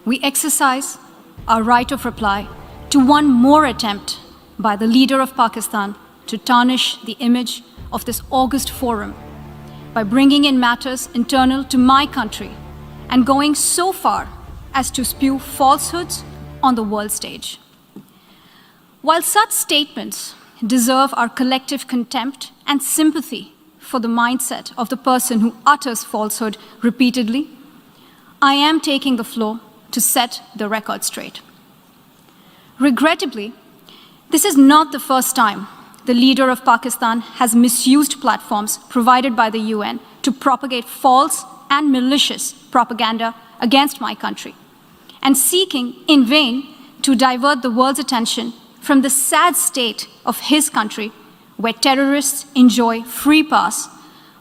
we exercise our right of reply to one more attempt by the leader of Pakistan to tarnish the image of this august forum by bringing in matters internal to my country and going so far as to spew falsehoods on the world stage. While such statements deserve our collective contempt and sympathy for the mindset of the person who utters falsehood repeatedly, I am taking the floor to set the record straight. Regrettably, this is not the first time the leader of Pakistan has misused platforms provided by the UN to propagate false and malicious propaganda against my country, and seeking in vain to divert the world's attention from the sad state of his country, where terrorists enjoy free pass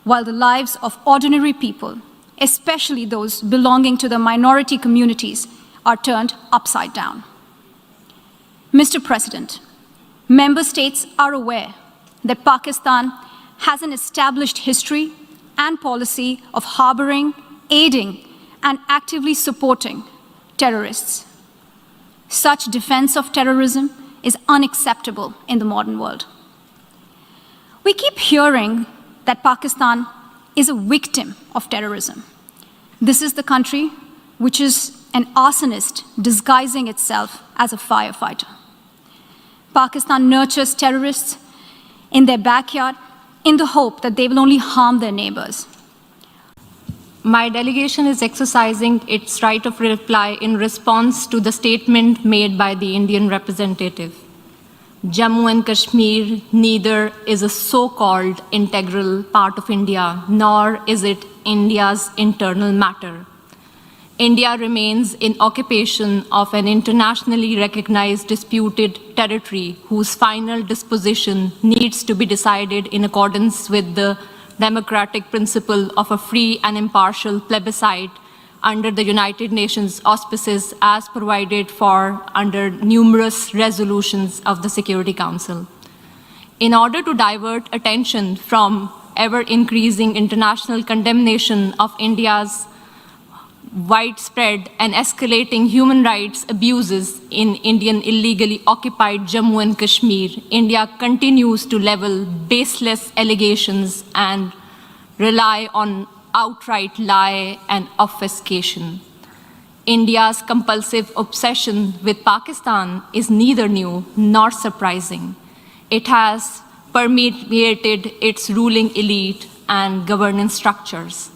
while the lives of ordinary people, especially those belonging to the minority communities, are turned upside down. Mr. President, member states are aware that Pakistan has an established history and policy of harboring, aiding, and actively supporting terrorists. Such defense of terrorism is unacceptable in the modern world. We keep hearing that Pakistan is a victim of terrorism. This is the country which is an arsonist disguising itself as a firefighter. Pakistan nurtures terrorists in their backyard in the hope that they will only harm their neighbors. My delegation is exercising its right of reply in response to the statement made by the Indian representative. Jammu and Kashmir neither is a so-called integral part of India, nor is it India's internal matter. India remains in occupation of an internationally recognized disputed territory whose final disposition needs to be decided in accordance with the democratic principle of a free and impartial plebiscite under the United Nations auspices as provided for under numerous resolutions of the Security Council. In order to divert attention from ever-increasing international condemnation of India's widespread and escalating human rights abuses in Indian illegally occupied Jammu and Kashmir, India continues to level baseless allegations and rely on outright lie and obfuscation. India's compulsive obsession with Pakistan is neither new nor surprising. It has permeated its ruling elite and governance structures.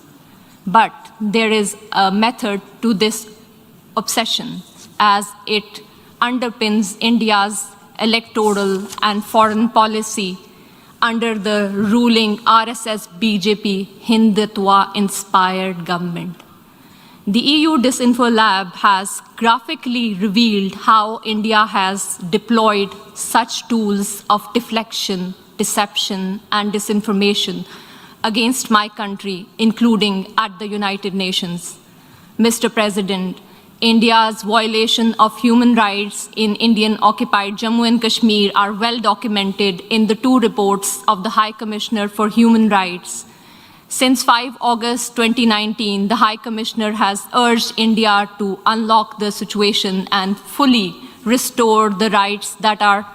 But there is a method to this obsession, as it underpins India's electoral and foreign policy under the ruling RSS-BJP Hindutva-inspired government. The EU Disinfo Lab has graphically revealed how India has deployed such tools of deflection, deception, and disinformation against my country, including at the United Nations. Mr. President, India's violation of human rights in Indian-occupied Jammu and Kashmir are well documented in the two reports of the High Commissioner for Human Rights. Since 5 August 2019, the High Commissioner has urged India to unlock the situation and fully restore the rights that are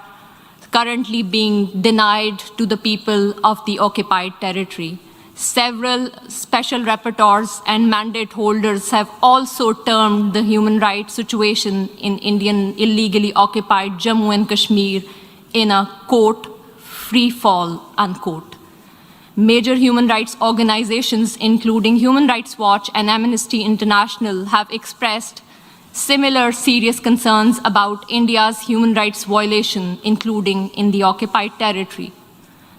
currently being denied to the people of the occupied territory. Several special rapporteurs and mandate holders have also termed the human rights situation in Indian illegally occupied Jammu and Kashmir in a, quote, free fall, unquote. Major human rights organizations, including Human Rights Watch and Amnesty International, have expressed similar serious concerns about India's human rights violation, including in the occupied territory.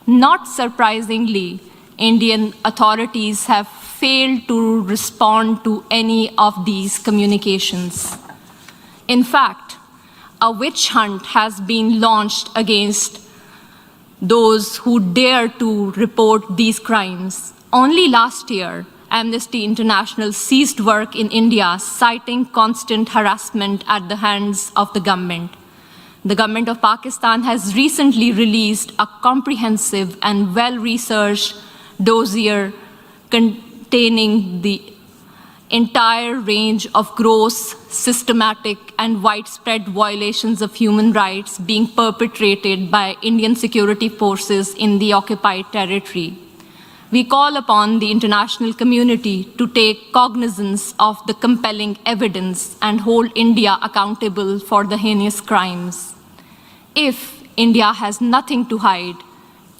Not surprisingly, Indian authorities have failed to respond to any of these communications. In fact, a witch hunt has been launched against those who dare to report these crimes. Only last year, Amnesty International ceased work in India, citing constant harassment at the hands of the government. The government of Pakistan has recently released a comprehensive and well-researched dossier containing the entire range of gross, systematic, and widespread violations of human rights being perpetrated by Indian security forces in the occupied territory. We call upon the international community to take cognizance of the compelling evidence and hold India accountable for the heinous crimes. If India has nothing to hide,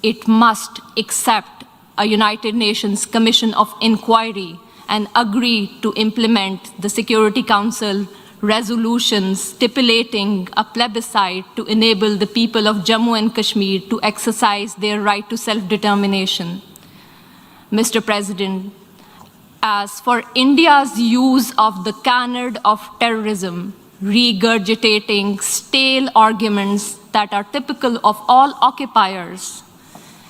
it must accept a United Nations Commission of Inquiry and agree to implement the Security Council resolutions stipulating a plebiscite to enable the people of Jammu and Kashmir to exercise their right to self-determination. Mr. President, as for India's use of the canard of terrorism, regurgitating stale arguments that are typical of all occupiers,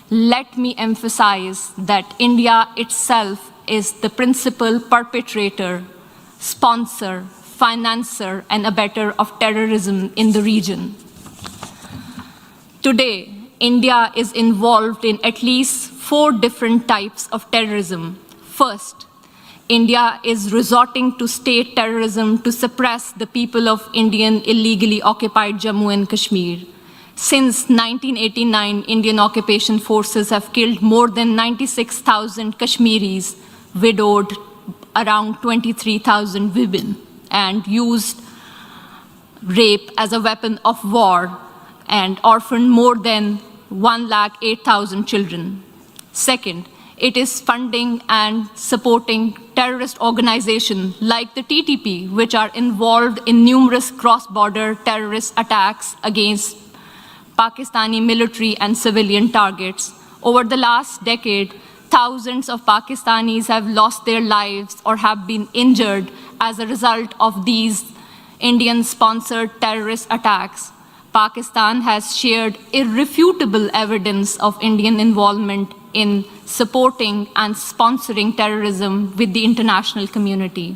let me emphasize that India itself is the principal perpetrator, sponsor, financer, and abettor of terrorism in the region. Today, India is involved in at least 4 different types of terrorism. First, India is resorting to state terrorism to suppress the people of Indian illegally occupied Jammu and Kashmir. Since 1989, Indian occupation forces have killed more than 96,000 Kashmiris, widowed around 23,000 women, and used rape as a weapon of war and orphaned more than 108,000 children. Second, it is funding and supporting terrorist organizations like the TTP, which are involved in numerous cross-border terrorist attacks against Pakistani military and civilian targets. Over the last decade, thousands of Pakistanis have lost their lives or have been injured as a result of these Indian-sponsored terrorist attacks. Pakistan has shared irrefutable evidence of Indian involvement in supporting and sponsoring terrorism with the international community.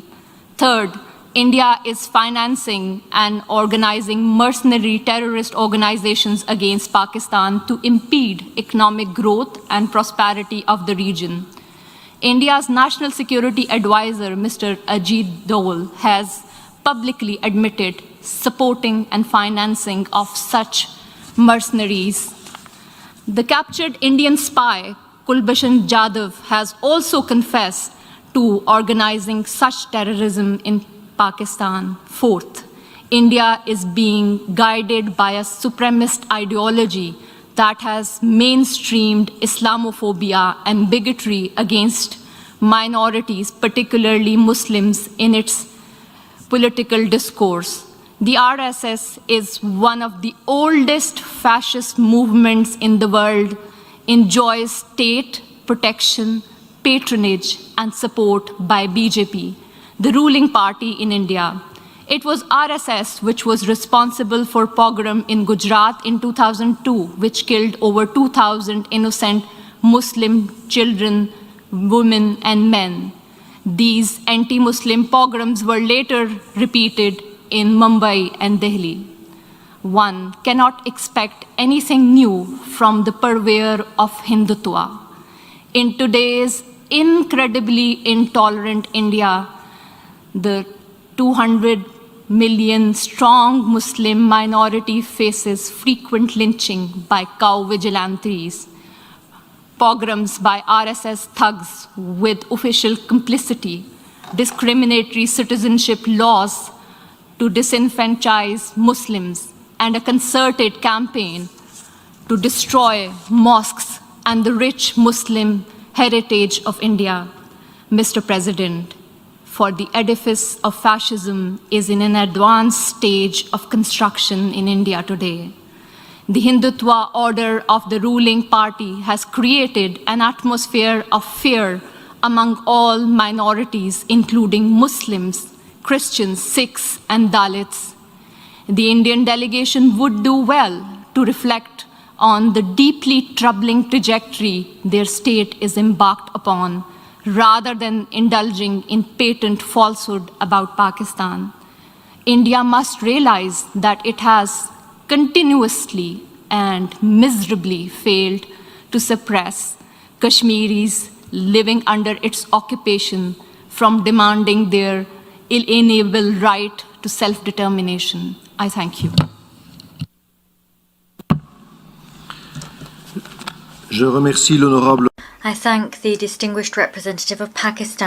Third, India is financing and organizing mercenary terrorist organizations against Pakistan to impede economic growth and prosperity of the region. India's National Security Advisor, Mr. Ajit Dole, has publicly admitted supporting and financing of such mercenaries. The captured Indian spy, Kulbhushan Jadhav, has also confessed to organizing such terrorism in Pakistan. Fourth, India is being guided by a supremacist ideology that has mainstreamed Islamophobia and bigotry against minorities, particularly Muslims, in its political discourse. The RSS is one of the oldest fascist movements in the world, enjoys state protection, patronage, and support by BJP, the ruling party in India. It was RSS which was responsible for pogrom in Gujarat in 2002, which killed over 2,000 innocent Muslim children, women, and men. These anti-Muslim pogroms were later repeated in Mumbai and Delhi. One cannot expect anything new from the purveyor of Hindutva. In today's incredibly intolerant India, the 200 million strong Muslim minority faces frequent lynching by cow vigilantes, pogroms by RSS thugs with official complicity, discriminatory citizenship laws to disenfranchise Muslims, and a concerted campaign to destroy mosques and the rich Muslim heritage of India. Mr. President, for the edifice of fascism is in an advanced stage of construction in India today. The Hindutva order of the ruling party has created an atmosphere of fear among all minorities, including Muslims, Christians, Sikhs, and Dalits. The Indian delegation would do well to reflect on the deeply troubling trajectory their state is embarked upon, rather than indulging in patent falsehood about Pakistan. India must realize that it has continuously and miserably failed to suppress Kashmiris living under its occupation, from demanding their inalienable right to self-determination. I thank you. Je remercie l'honorable I thank the distinguished representative of Pakistan.